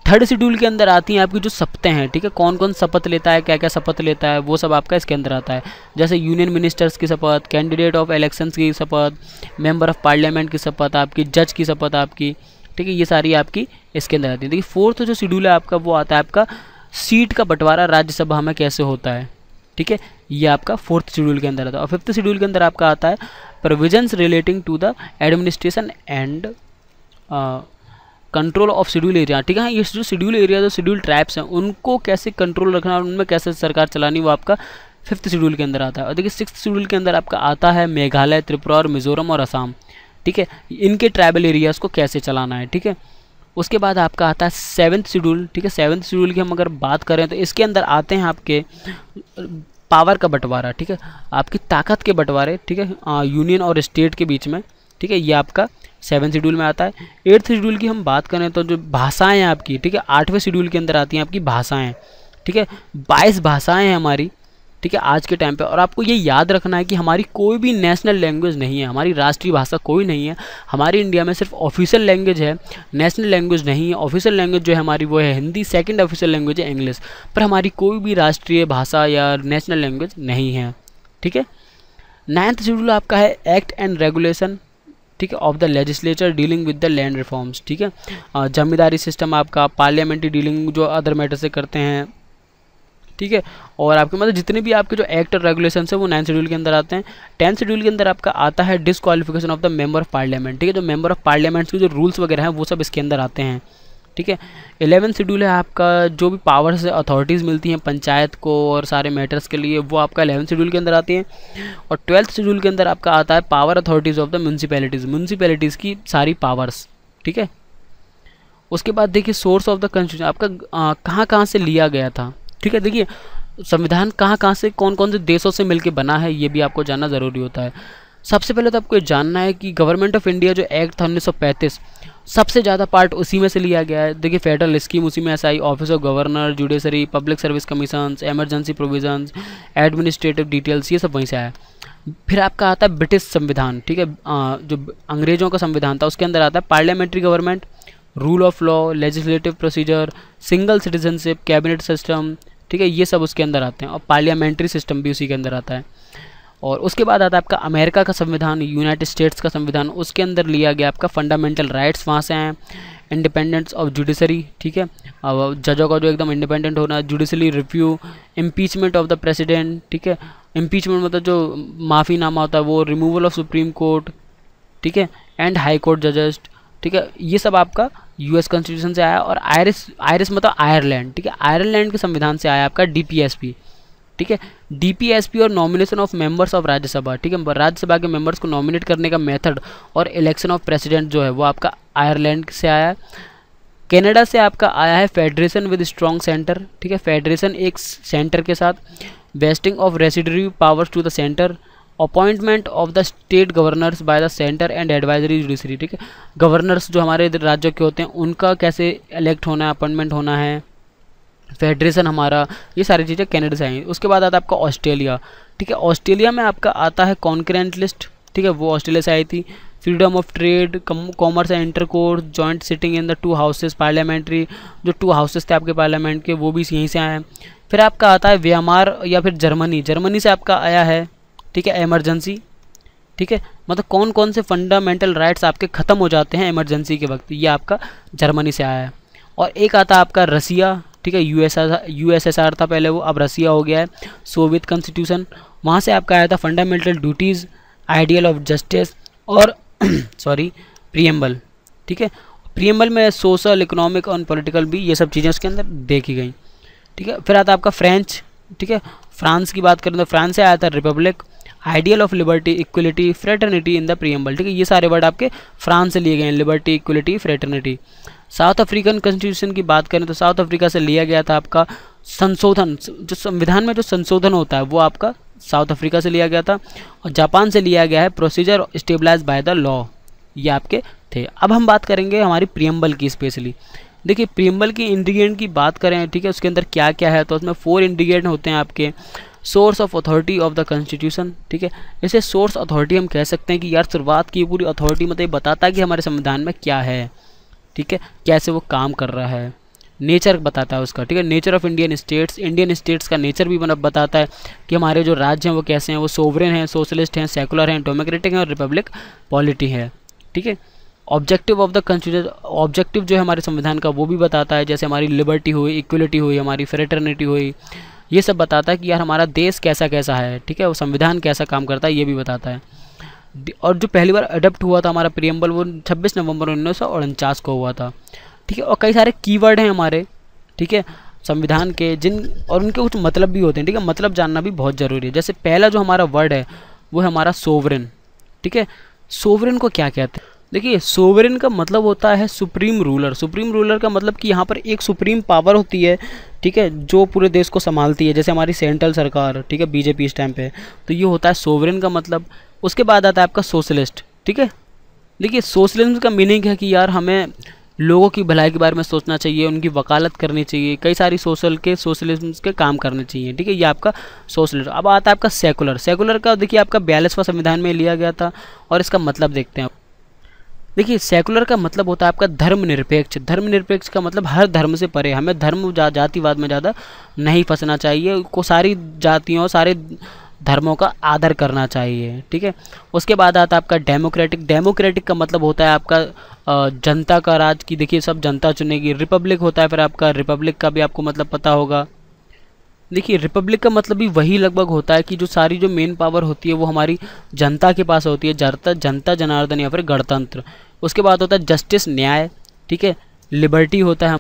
थर्ड शेड्यूल के अंदर आती हैं आपकी जो शपथें हैं, ठीक है, कौन कौन शपथ लेता है, क्या क्या शपथ लेता है, वो सब आपका इसके अंदर आता है। जैसे यूनियन मिनिस्टर्स की शपथ, कैंडिडेट ऑफ इलेक्शंस की शपथ, मेंबर ऑफ पार्लियामेंट की शपथ आपकी, जज की शपथ आपकी, ठीक है, ये सारी आपकी इसके अंदर आती है। देखिए फोर्थ जो शेड्यूल है आपका वो आता है आपका सीट का बंटवारा राज्यसभा में कैसे होता है, ठीक है, ये आपका फोर्थ शेड्यूल के अंदर आता है। और फिफ्थ शेड्यूल के अंदर आपका आता है provisions relating to the administration and control of schedule area, ठीक है। ये जो शेड्यूल एरिया जो शेड्यूल ट्राइब्स हैं उनको कैसे कंट्रोल रखना और उनमें कैसे सरकार चलानी वो आपका फिफ्थ शेड्यूल के अंदर आता है। और देखिए सिक्स्थ शेड्यूल के अंदर आपका आता है मेघालय, त्रिपुरा और मिजोरम और असम, ठीक है, इनके ट्राइबल एरियाज़ को कैसे चलाना है, ठीक है। उसके बाद आपका आता है सेवन्थ शेड्यूल, ठीक है। सेवन्थ शेड्यूल की हम अगर बात करें तो इसके अंदर आते हैं आपके पावर का बंटवारा, ठीक है, आपकी ताकत के बंटवारे, ठीक है, यूनियन और स्टेट के बीच में, ठीक है, ये आपका 7 शेड्यूल में आता है। 8th शेड्यूल की हम बात करें तो जो भाषाएं हैं आपकी, ठीक है, 8वें शेड्यूल के अंदर आती हैं आपकी भाषाएं, ठीक है, 22 भाषाएं हैं हमारी, ठीक है, आज के टाइम पे। और आपको ये याद रखना है कि हमारी कोई भी नेशनल लैंग्वेज नहीं है, हमारी राष्ट्रीय भाषा कोई नहीं है। हमारी इंडिया में सिर्फ ऑफिशियल लैंग्वेज है, नेशनल लैंग्वेज नहीं है। ऑफिशियल लैंग्वेज जो है हमारी वो है हिंदी, सेकंड ऑफिशियल लैंग्वेज है इंग्लिश, पर हमारी कोई भी राष्ट्रीय भाषा या नेशनल लैंग्वेज नहीं है, ठीक है। 9th शेड्यूल आपका है एक्ट एंड रेगुलेशन, ठीक है, of the legislature dealing with the land reforms, ठीक है, जमींदारी सिस्टम आपका, पार्लियामेंट्री डीलिंग जो अदर मैटर से करते हैं, ठीक है। और आपके मतलब जितने भी आपके जो एक्ट और रेगुलेशन है वो 9th शेड्यूल के अंदर आते हैं। 10th शेड्यूल के अंदर आपका आता है disqualification of the member of parliament, ठीक है, जो मेंबर ऑफ पार्लियामेंट के जो रूल्स वगैरह हैं वो सब इसके अंदर आते हैं, ठीक है। 11th शेड्यूल है आपका जो भी पावर्स अथॉरिटीज़ मिलती हैं पंचायत को और सारे मैटर्स के लिए, वो आपका 11th शेड्यूल के अंदर आती हैं। और 12th शेड्यूल के अंदर आपका आता है power authorities of the municipalities की सारी पावर्स, ठीक है। उसके बाद देखिए सोर्स ऑफ द कॉन्स्टिट्यूशन आपका कहाँ कहाँ से लिया गया था, ठीक है। देखिए संविधान कहाँ कहाँ से कौन कौन से देशों से मिलके बना है ये भी आपको जानना ज़रूरी होता है। सबसे पहले तो आपको ये जानना है कि गवर्नमेंट ऑफ इंडिया जो एक्ट था 1935 सबसे ज़्यादा पार्ट उसी में से लिया गया है। देखिए फेडरल स्कीम उसी में ऐसा आई, office of governor, judiciary, public service commissions, emergency provisions, administrative details, ये सब वहीं से आया। फिर आपका आता है ब्रिटिश संविधान, ठीक है, जो अंग्रेज़ों का संविधान था उसके अंदर आता है parliamentary government, rule of law, legislative procedure, single citizenship, cabinet system, ठीक है, ये सब उसके अंदर आते हैं। और पार्लियामेंट्री सिस्टम भी उसी के अंदर आता है। और उसके बाद आता है आपका अमेरिका का संविधान, यूनाइटेड स्टेट्स का संविधान, उसके अंदर लिया गया आपका फंडामेंटल राइट्स वहाँ से आए, इंडिपेंडेंस ऑफ जुडिशरी, ठीक है, अब जजों का जो एकदम इंडिपेंडेंट होना, judicially review, impeachment of the president, ठीक है, इम्पीचमेंट मतलब जो माफ़ीनामा होता है वो, रिमूवल ऑफ सुप्रीम कोर्ट, ठीक है, एंड हाई कोर्ट जजेस, ठीक है, ये सब आपका यूएस कॉन्स्टिट्यूशन से आया। और आयरिश मतलब आयरलैंड, ठीक है, आयरलैंड के संविधान से आया आपका डीपीएसपी, ठीक है, डीपीएसपी और nomination of members of Rajya Sabha, ठीक है, राज्यसभा के मेंबर्स को नॉमिनेट करने का मेथड और इलेक्शन ऑफ प्रेसिडेंट जो है वो आपका आयरलैंड से आया है। कनाडा से आपका आया है फेडरेशन विद स्ट्रॉन्ग सेंटर, ठीक है, फेडरेशन एक सेंटर के साथ, vesting of residuary powers to the centre, appointment of the state governors by the centre and advisory judiciary, ठीक है, गवर्नर्स जो हमारे राज्यों के होते हैं उनका कैसे इलेक्ट होना है, अपॉइंटमेंट होना है, फेडरेशन हमारा, ये सारी चीज़ें कनाडा से आई। उसके बाद आता है आपका ऑस्ट्रेलिया, ठीक है, ऑस्ट्रेलिया में आपका आता है कॉन्करेंट लिस्ट, ठीक है, वो ऑस्ट्रेलिया से आई थी। Freedom of trade, commerce and intercourse, joint sitting in the 2 houses, parliamentary, जो 2 हाउसेस थे आपके पार्लियामेंट के वो भी यहीं से आए हैं। फिर आपका आता है व्यामार या फिर जर्मनी, जर्मनी से आपका आया है, ठीक है, इमरजेंसी, ठीक है, मतलब कौन कौन से फंडामेंटल राइट्स आपके ख़त्म हो जाते हैं इमरजेंसी के वक्त, ये आपका जर्मनी से आया है। और एक आता है आपका रसिया, ठीक है, यूएसएसआर था पहले वो, अब रसिया हो गया है, सोवियत कॉन्स्टिट्यूशन, वहाँ से आपका आया था fundamental duties, ideal of justice और सॉरी प्रीएम्बल, ठीक है, प्रीएम्बल में सोशल, इकोनॉमिक और पॉलिटिकल भी ये सब चीज़ें उसके अंदर देखी गई, ठीक है। फिर आता है आपका फ्रेंच, ठीक है, फ्रांस की बात करें तो फ्रांस से आया था Republic, ideal of liberty, equality, fraternity in the preamble, ठीक है, ये सारे वर्ड आपके फ्रांस से लिए गए हैं, liberty, equality, fraternity. South African constitution की बात करें तो साउथ अफ्रीका से लिया गया था आपका संशोधन, जो संविधान में जो संशोधन होता है वो आपका साउथ अफ्रीका से लिया गया था। और जापान से लिया गया है procedure stabilise by the law, ये आपके थे। अब हम बात करेंगे हमारी प्रीएम्बल की स्पेशली। देखिए प्रीएम्बल की इंग्रेडिएंट की बात करें, ठीक है, उसके अंदर क्या क्या है, तो उसमें 4 इंग्रेडिएंट होते हैं आपके। Source of authority of the constitution, ठीक है, इसे सोर्स अथॉरिटी हम कह सकते हैं कि यार शुरुआत की पूरी अथॉरिटी मतलब बताता है कि हमारे संविधान में क्या है, ठीक है, कैसे वो काम कर रहा है, नेचर बताता है उसका, ठीक है, nature of Indian states, Indian states का नेचर भी बताता है कि हमारे जो राज्य हैं वो कैसे हैं, वो सोवरेन हैं, सोशलिस्ट हैं, सेकुलर हैं, डेमोक्रेटिक हैं और रिपब्लिक पॉलिटी है, ठीक है। Objective of the constitution, objective जो है हमारे संविधान का वो भी बताता है, जैसे हमारी लिबर्टी हुई, इक्वलिटी हुई, हमारी फ्रेटर्निटी हुई, ये सब बताता है कि यार हमारा देश कैसा कैसा है, ठीक है, वो संविधान कैसा काम करता है ये भी बताता है। और जो पहली बार अडॉप्ट हुआ था हमारा प्रीएम्बल वो 26 नवंबर 1949 को हुआ था, ठीक है। और कई सारे कीवर्ड हैं हमारे, ठीक है, संविधान के, जिन और उनके कुछ मतलब भी होते हैं, ठीक है, मतलब जानना भी बहुत ज़रूरी है। जैसे पहला जो हमारा वर्ड है वो है हमारा सोवरेन, ठीक है। सोवरेन को क्या कहते हैं? देखिए सोवरेन का मतलब होता है सुप्रीम रूलर। सुप्रीम रूलर का मतलब कि यहाँ पर एक सुप्रीम पावर होती है, ठीक है, जो पूरे देश को संभालती है, जैसे हमारी सेंट्रल सरकार, ठीक है, बीजेपी इस टाइम पे, तो ये होता है सोवरेन का मतलब। उसके बाद आता है आपका सोशलिस्ट, ठीक है। देखिए सोशलिज्म का मीनिंग है कि यार हमें लोगों की भलाई के बारे में सोचना चाहिए, उनकी वकालत करनी चाहिए, कई सारी सोशलिज्म के काम करने चाहिए, ठीक है, ये आपका सोशलिज्म। अब आता है आपका सेकुलर। सेकुलर का देखिए आपका 42वां संविधान में लिया गया था और इसका मतलब देखते हैं। देखिए सेकुलर का मतलब होता है आपका धर्मनिरपेक्ष। धर्मनिरपेक्ष का मतलब हर धर्म से परे, हमें धर्म जातिवाद में ज़्यादा नहीं फंसना चाहिए, को सारी जातियों सारे धर्मों का आदर करना चाहिए, ठीक है। उसके बाद आता है आपका डेमोक्रेटिक। डेमोक्रेटिक का मतलब होता है आपका जनता का राज की, देखिए सब जनता चुनेगी। रिपब्लिक होता है फिर आपका, रिपब्लिक का भी आपको मतलब पता होगा। देखिए रिपब्लिक का मतलब भी वही लगभग होता है कि जो सारी जो मेन पावर होती है वो हमारी जनता के पास होती है, जनता जनार्दन या फिर गणतंत्र। उसके बाद होता है जस्टिस, न्याय, ठीक है। लिबर्टी होता है,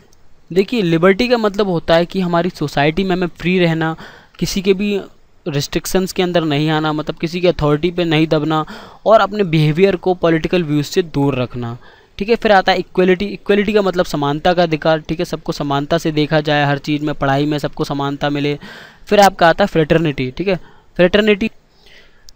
देखिए लिबर्टी का मतलब होता है कि हमारी सोसाइटी में हमें फ्री रहना, किसी के भी रिस्ट्रिक्शंस के अंदर नहीं आना, मतलब किसी की अथॉरिटी पे नहीं दबना और अपने बिहेवियर को पॉलिटिकल व्यूज़ से दूर रखना, ठीक है। फिर आता है इक्वलिटी। इक्वलिटी का मतलब समानता का अधिकार, ठीक है, सबको समानता से देखा जाए, हर चीज़ में, पढ़ाई में सबको समानता मिले। फिर आपका आता है फ्रेटर्निटी, ठीक है। फ्रेटर्निटी,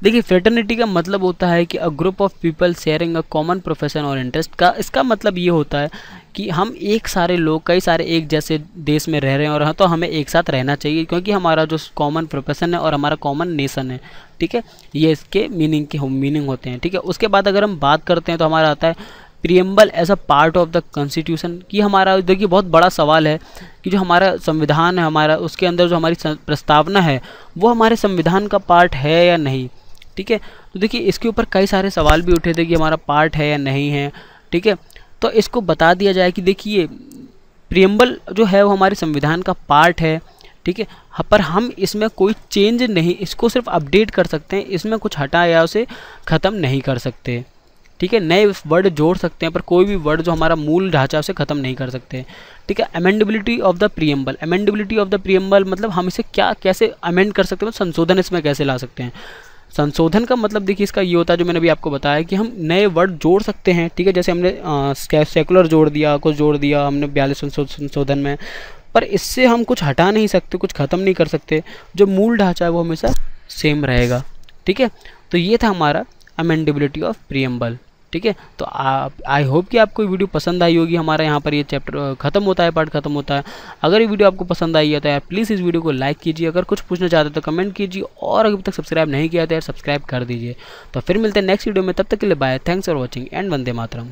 देखिए फ्रेटर्निटी का मतलब होता है कि a group of people sharing a common profession और इंटरेस्ट का। इसका मतलब ये होता है कि हम एक सारे लोग कई सारे एक जैसे देश में रह रहे हैं और हाँ तो हमें एक साथ रहना चाहिए, क्योंकि हमारा जो कॉमन प्रोफेशन है और हमारा कॉमन नेशन है, ठीक है, ये इसके मीनिंग होते हैं, ठीक है। उसके बाद अगर हम बात करते हैं तो हमारा आता है preamble as a part of the constitution. कि हमारा देखिए बहुत बड़ा सवाल है कि जो हमारा संविधान है हमारा, उसके अंदर जो हमारी प्रस्तावना है वो हमारे संविधान का पार्ट है या नहीं, ठीक है। तो देखिए इसके ऊपर कई सारे सवाल भी उठे थे कि हमारा पार्ट है या नहीं है, ठीक है। तो इसको बता दिया जाए कि देखिए प्रियम्बल जो है वो हमारे संविधान का पार्ट है, ठीक है, पर हम इसमें कोई चेंज नहीं, इसको सिर्फ अपडेट कर सकते हैं, इसमें कुछ हटा या उसे ख़त्म नहीं कर सकते, ठीक है। नए वर्ड जोड़ सकते हैं पर कोई भी वर्ड जो हमारा मूल ढांचा उसे ख़त्म नहीं कर सकते, ठीक है। Amendability of the preamble, amendability of the preamble मतलब हम इसे क्या कैसे अमेंड कर सकते हैं, संशोधन इसमें कैसे ला सकते हैं। संशोधन का मतलब देखिए इसका ये होता है जो मैंने अभी आपको बताया कि हम नए वर्ड जोड़ सकते हैं, ठीक है। जैसे हमने सेकुलर जोड़ दिया, कुछ जोड़ दिया हमने 42 संशोधन में, पर इससे हम कुछ हटा नहीं सकते, कुछ ख़त्म नहीं कर सकते, जो मूल ढांचा है वो हमेशा सेम रहेगा, ठीक है। तो ये था हमारा अमेंडेबिलिटी ऑफ प्रियम्बल, ठीक है। तो आई होप कि आपको ये वीडियो पसंद आई होगी। हमारा यहाँ पर ये चैप्टर खत्म होता है, पार्ट खत्म होता है। अगर ये वीडियो आपको पसंद आई है तो यार प्लीज़ इस वीडियो को लाइक कीजिए, अगर कुछ पूछना चाहते हो तो कमेंट कीजिए, और अभी तक सब्सक्राइब नहीं किया तो यार सब्सक्राइब कर दीजिए। तो फिर मिलते हैं नेक्स्ट वीडियो में, तब तक के लिए bye, thanks for watching and Vande Mataram.